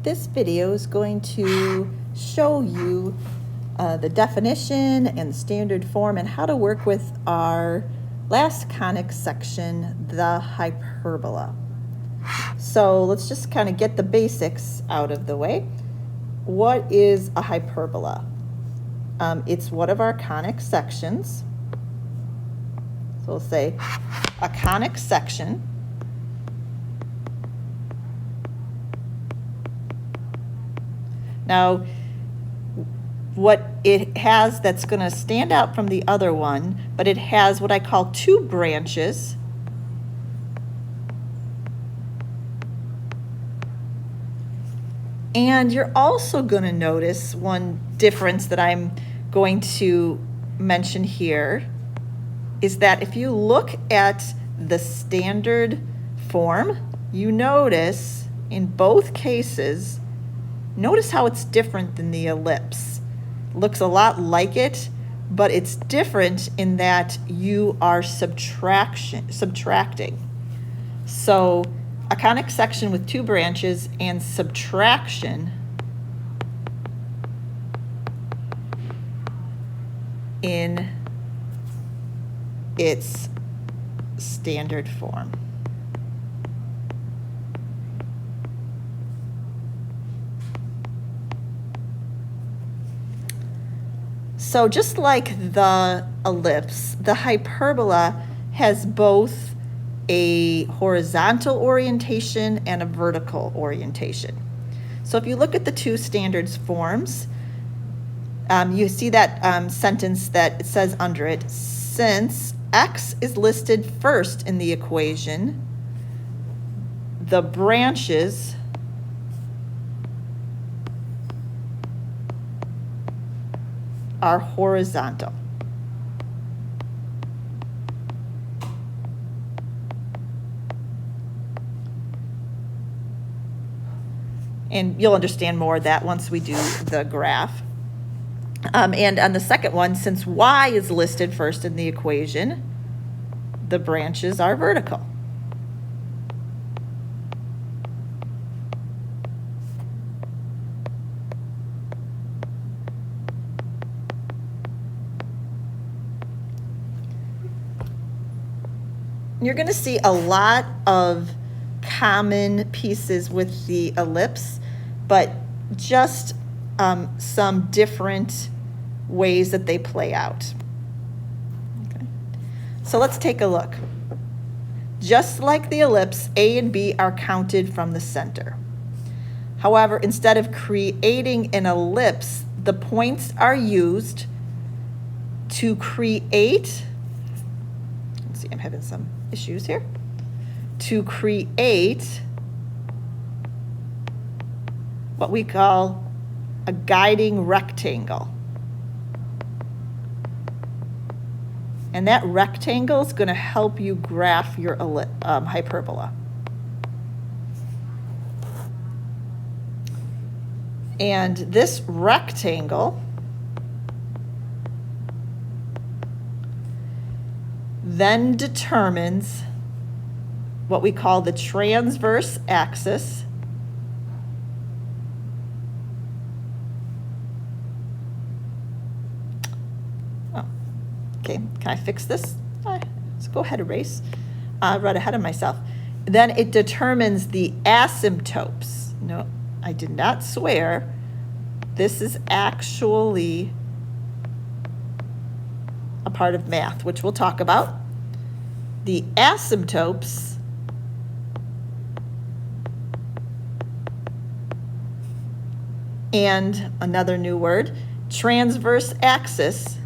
This video is going to show you the definition and the standard form and how to work with our last conic section, the hyperbola. So let's just kind of get the basics out of the way. What is a hyperbola? It's one of our conic sections. So we'll say a conic section now, what it has that's going to stand out from the other one, but it has what I call two branches. And you're also going to notice one difference that I'm going to mention here is that if you look at the standard form, you notice in both cases, notice how it's different than the ellipse. Looks a lot like it, but it's different in that you are subtracting. So a conic section with two branches and subtraction in its standard form. So just like the ellipse, the hyperbola has both a horizontal orientation and a vertical orientation. So if you look at the two standards forms, you see that sentence that it says under it, since x is listed first in the equation, the branches are horizontal. And you'll understand more of that once we do the graph. And on the second one, since y is listed first in the equation, the branches are vertical. You're going to see a lot of common pieces with the ellipse, but just some different ways that they play out. Okay. So let's take a look. Just like the ellipse, A and B are counted from the center. However, instead of creating an ellipse, the points are used to create, let's see, I'm having some issues here, to create what we call a guiding rectangle. And that rectangle is going to help you graph your hyperbola. And this rectangle then determines what we call the transverse axis okay, can I fix this? Let's go ahead, erase. Right ahead of myself. Then it determines the asymptotes. No, I did not swear. This is actually a part of math, which we'll talk about. The asymptotes and another new word, transverse axis,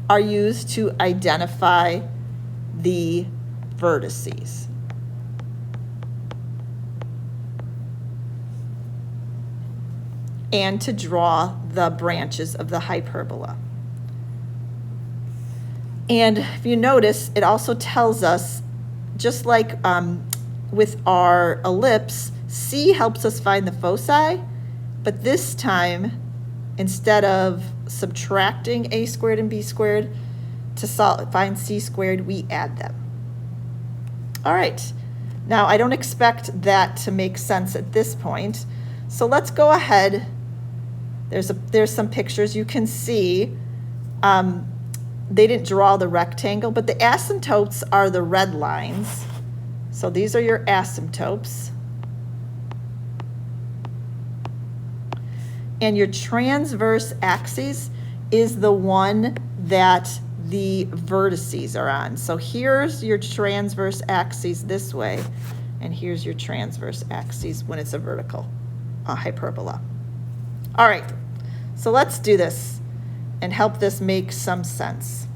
are used to identify the vertices. And to draw the branches of the hyperbola. And if you notice, it also tells us, just like with our ellipse, C helps us find the foci, but this time, instead of subtracting a squared and b squared to find c squared, we add them. All right, now I don't expect that to make sense at this point. So let's go ahead. There's some pictures you can see. They didn't draw the rectangle, but the asymptotes are the red lines. So these are your asymptotes. And your transverse axis is the one that the vertices are on. So here's your transverse axis this way, and here's your transverse axis when it's a vertical hyperbola. All right, so let's do this and help this make some sense.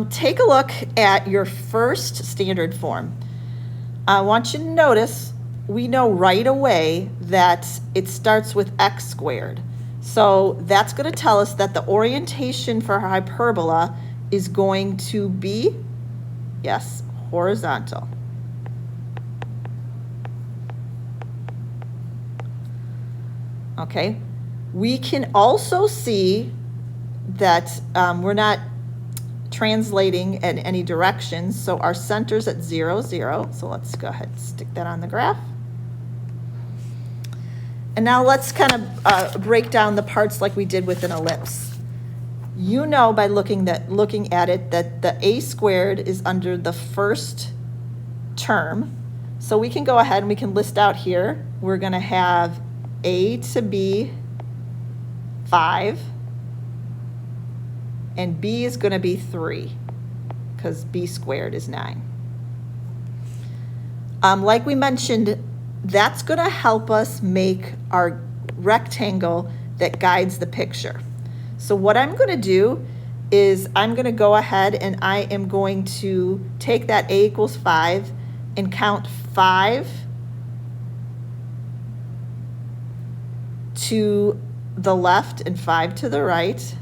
Take a look at your first standard form. I want you to notice we know right away that it starts with x squared. So that's going to tell us that the orientation for hyperbola is going to be, yes, horizontal. Okay, we can also see that we're not translating in any direction, so our center's at 0, 0. So let's go ahead and stick that on the graph. And now let's kind of break down the parts like we did with an ellipse. You know by looking at it that the a squared is under the first term. So we can go ahead and we can list out here. We're going to have a to b 5, and b is going to be 3, because b squared is 9. Like we mentioned, that's going to help us make our rectangle that guides the picture. So what I'm going to do is I'm going to go ahead and I am going to take that a equals 5 and count 5 to the left and 5 to the right,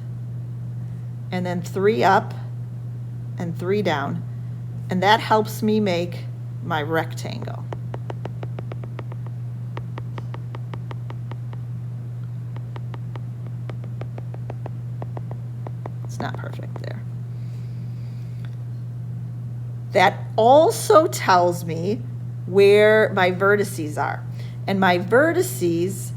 and then 3 up and 3 down, and that helps me make my rectangle. It's not perfect there. That also tells me where my vertices are, and my vertices,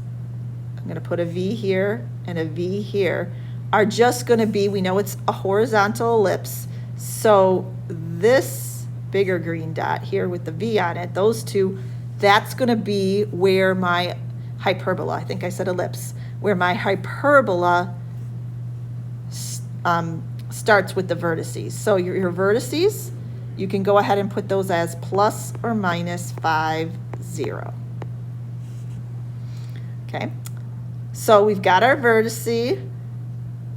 I'm going to put a V here and a V here, are just going to be, we know it's a horizontal ellipse, so this bigger green dot here with the V on it, those two, that's going to be where my hyperbola, I think I said ellipse, where my hyperbola starts with the vertices. So your vertices, you can go ahead and put those as plus or minus 5, 0. Okay, so we've got our vertice,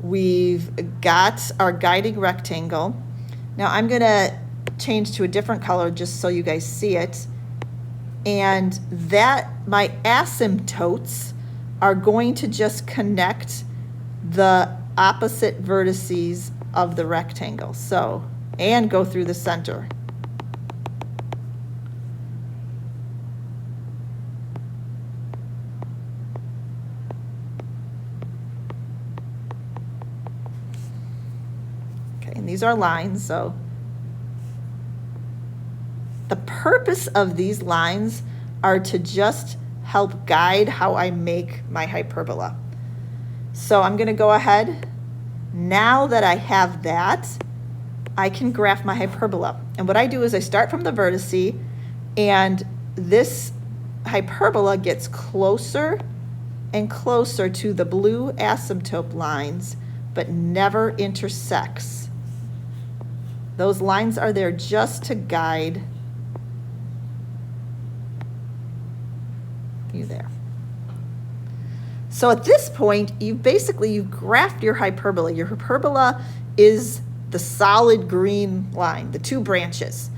we've got our guiding rectangle. Now I'm going to change to a different color just so you guys see it. And that, my asymptotes are going to just connect the opposite vertices of the rectangle. So, and go through the center. And these are lines, so the purpose of these lines are to just help guide how I make my hyperbola. So I'm going to go ahead. Now that I have that, I can graph my hyperbola. And what I do is I start from the vertice, and this hyperbola gets closer and closer to the blue asymptote lines, but never intersects. Those lines are there just to guide you there. So at this point, you've graphed your hyperbola. Your hyperbola is the solid green line, the 2 branches.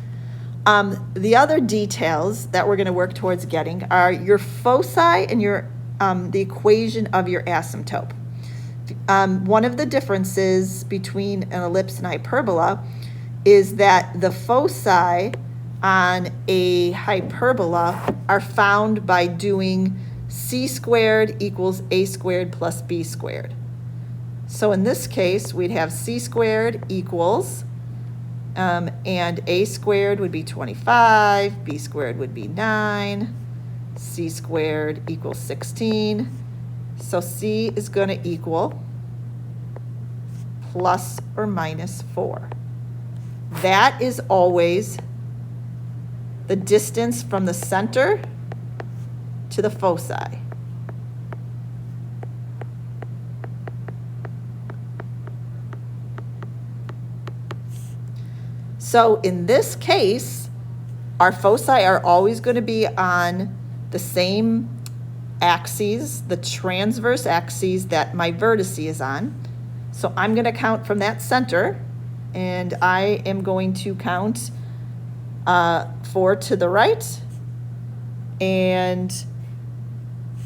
The other details that we're going to work towards getting are your foci and your the equation of your asymptote. One of the differences between an ellipse and hyperbola is that the foci on a hyperbola are found by doing c squared equals a squared plus b squared. So in this case, we'd have c squared equals And a squared would be 25, b squared would be 9, c squared equals 16. So c is going to equal plus or minus 4. That is always the distance from the center to the foci. So in this case, our foci are always going to be on the same axes, the transverse axes that my vertice is on. So I'm going to count from that center, and I am going to count 4 to the right and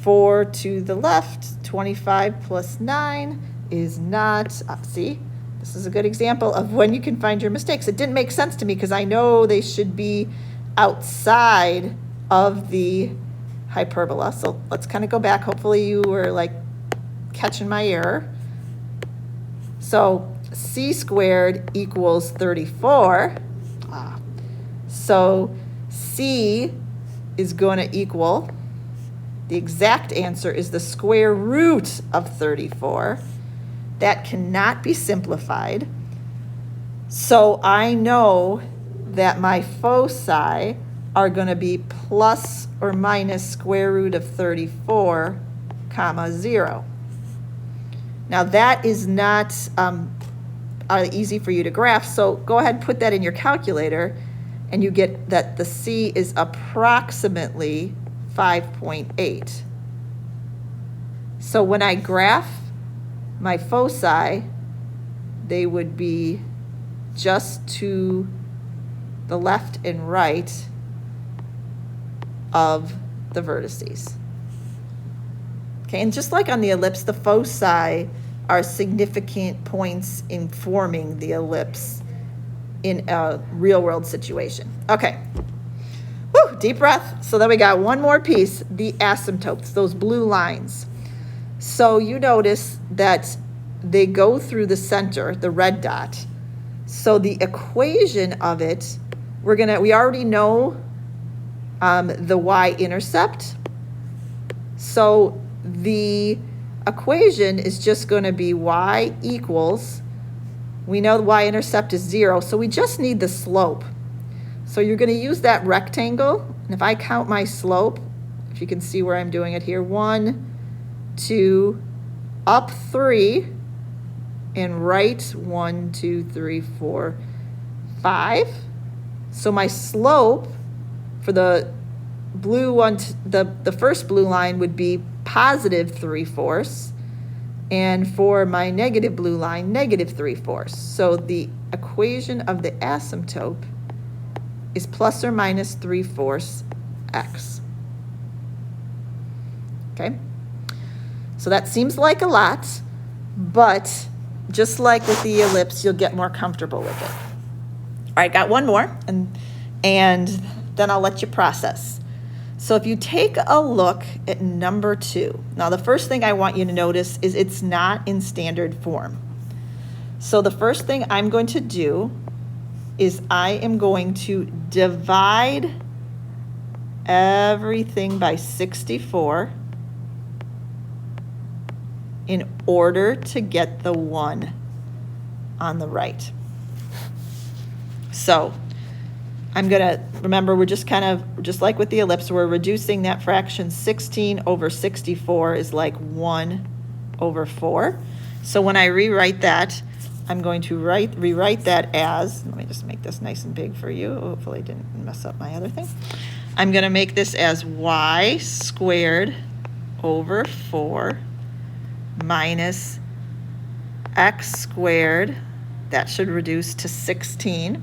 4 to the left. 25 plus 9 is not, see? This is a good example of when you can find your mistakes. It didn't make sense to me because I know they should be outside of the hyperbola. So let's kind of go back. Hopefully you were like catching my error. So c squared equals 34. So c is going to equal, the exact answer is the square root of 34. That cannot be simplified. So I know that my foci are going to be plus or minus square root of 34, comma 0. Now that is not easy for you to graph, so go ahead and put that in your calculator, and you get that the c is approximately 5.8. So when I graph my foci, they would be just to the left and right of the vertices. Okay, and just like on the ellipse, the foci are significant points in forming the ellipse in a real-world situation. Okay, whew, deep breath. So then we got one more piece, the asymptotes, those blue lines. So you notice that they go through the center, the red dot. So the equation of it, we already know the y-intercept. So the equation is just going to be y equals, we know the y-intercept is 0, so we just need the slope. So you're going to use that rectangle, and if I count my slope, if you can see where I'm doing it here, 1, 2, up 3, and right 1, 2, 3, 4, 5. So my slope for the blue one, the first blue line would be positive 3/4, and for my negative blue line, negative 3/4. So the equation of the asymptote is plus or minus 3/4 x. Okay? So that seems like a lot, but just like with the ellipse, you'll get more comfortable with it. All right, got one more, and then I'll let you process. So if you take a look at number 2, now the first thing I want you to notice is it's not in standard form. So the first thing I'm going to do is I am going to divide everything by 64 in order to get the 1 on the right. So I'm going to, remember, we're just like with the ellipse, we're reducing that fraction. 16 over 64 is like 1 over 4. So when I rewrite that, I'm going to rewrite that as, let me just make this nice and big for you. Hopefully I didn't mess up my other thing. I'm going to make this as y squared over 4 minus x squared. That should reduce to 16.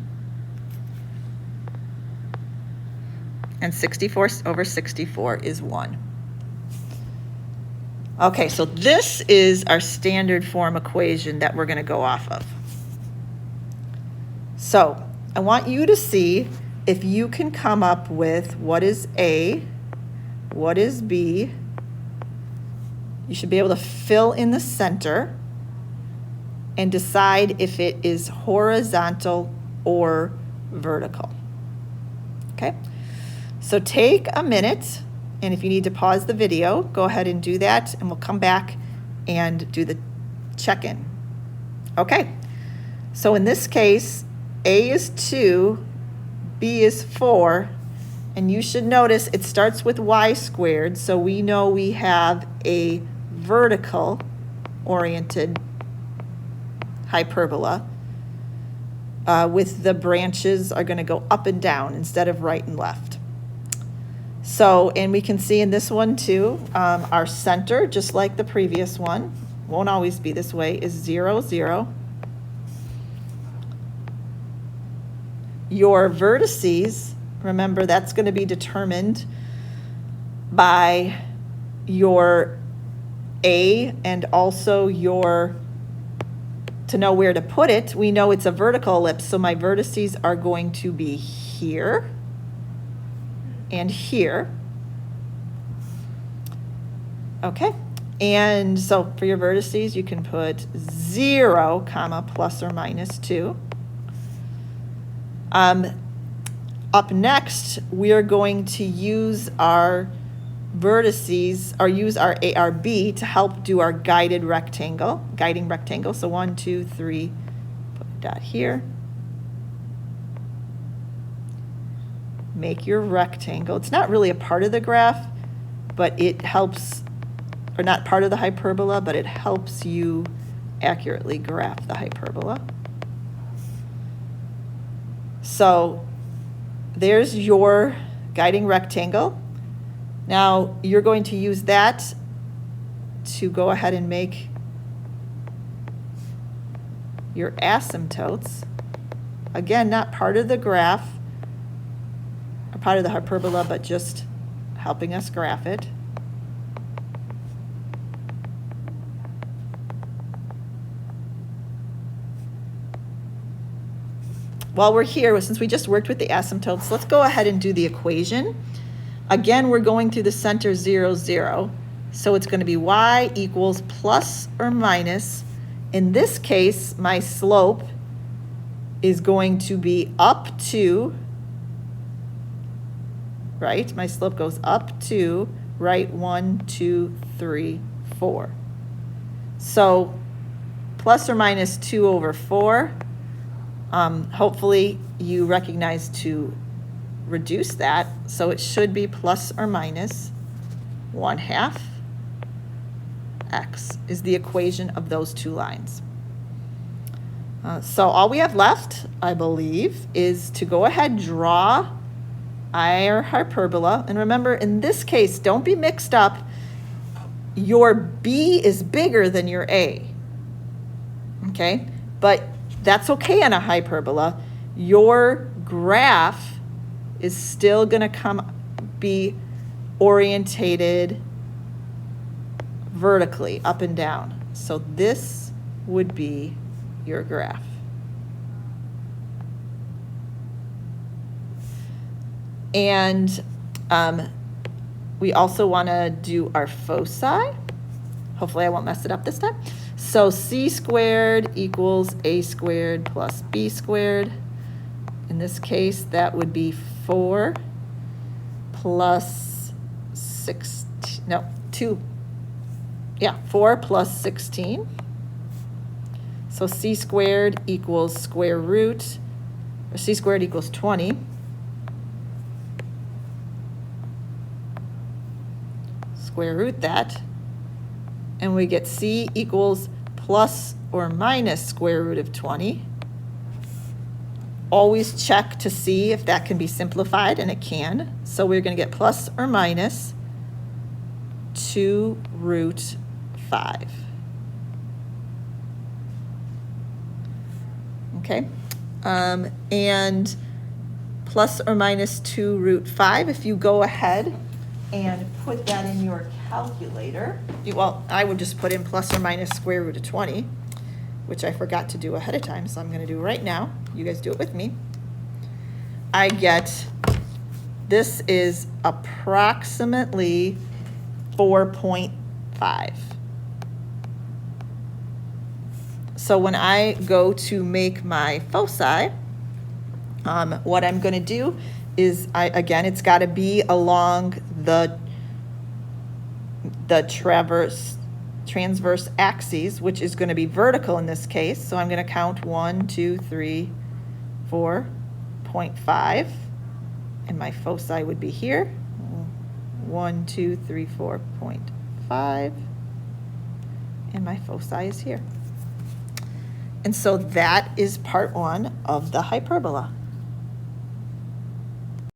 And 64 over 64 is 1. Okay, so this is our standard form equation that we're going to go off of. So I want you to see if you can come up with what is A, what is B. You should be able to fill in the center and decide if it is horizontal or vertical. Okay, so take a minute, and if you need to pause the video, go ahead and do that, and we'll come back and do the check-in. Okay, so in this case, A is 2, B is 4, and you should notice it starts with y squared, so we know we have a vertical oriented hyperbola with the branches are going to go up and down instead of right and left. So, and we can see in this one too, our center, just like the previous one, won't always be this way, is 0, 0. Your vertices, remember that's going to be determined by your A and also your, to know where to put it, we know it's a vertical ellipse, so my vertices are going to be here and here. Okay, and so for your vertices, you can put 0, comma, plus or minus 2. Up next, we are going to use our vertices, or use our ARB to help do our guiding rectangle. So 1, 2, 3, put a dot here. Make your rectangle. It's not really a part of the graph, but it helps, or not part of the hyperbola, but it helps you accurately graph the hyperbola. So there's your guiding rectangle. Now you're going to use that to go ahead and make your asymptotes. Again, not part of the graph, or part of the hyperbola, but just helping us graph it. While we're here, since we just worked with the asymptotes, let's go ahead and do the equation. Again, we're going through the center 0, 0. So it's going to be y equals plus or minus. In this case, my slope is going to be up to, right? My slope goes up to, right, 1, 2, 3, 4. So plus or minus 2 over 4. Hopefully you recognize to reduce that, so it should be plus or minus 1/2 x is the equation of those two lines. So all we have left, I believe, is to go ahead, draw our hyperbola. And remember, in this case, don't be mixed up. Your B is bigger than your A, okay? But that's okay on a hyperbola. Your graph is still going to be orientated vertically, up and down. So this would be your graph. And we also want to do our foci. Hopefully I won't mess it up this time. So c squared equals a squared plus b squared. In this case, that would be 4 plus 16, no, 2. Yeah, 4 plus 16. So c squared equals square root, or c squared equals 20. Square root that, and we get c equals plus or minus square root of 20. Always check to see if that can be simplified, and it can. So we're going to get plus or minus 2 root 5. Okay, and plus or minus 2 root 5, if you go ahead and put that in your calculator, well, I would just put in plus or minus square root of 20, which I forgot to do ahead of time, so I'm going to do right now. You guys do it with me. I get, this is approximately 4.5. So when I go to make my foci, What I'm going to do is, again, it's got to be along the transverse axes, which is going to be vertical in this case. So I'm going to count 1, 2, 3, 4.5, and my foci would be here. 1, 2, 3, 4.5, and my foci is here. And so that is part 1 of the hyperbola.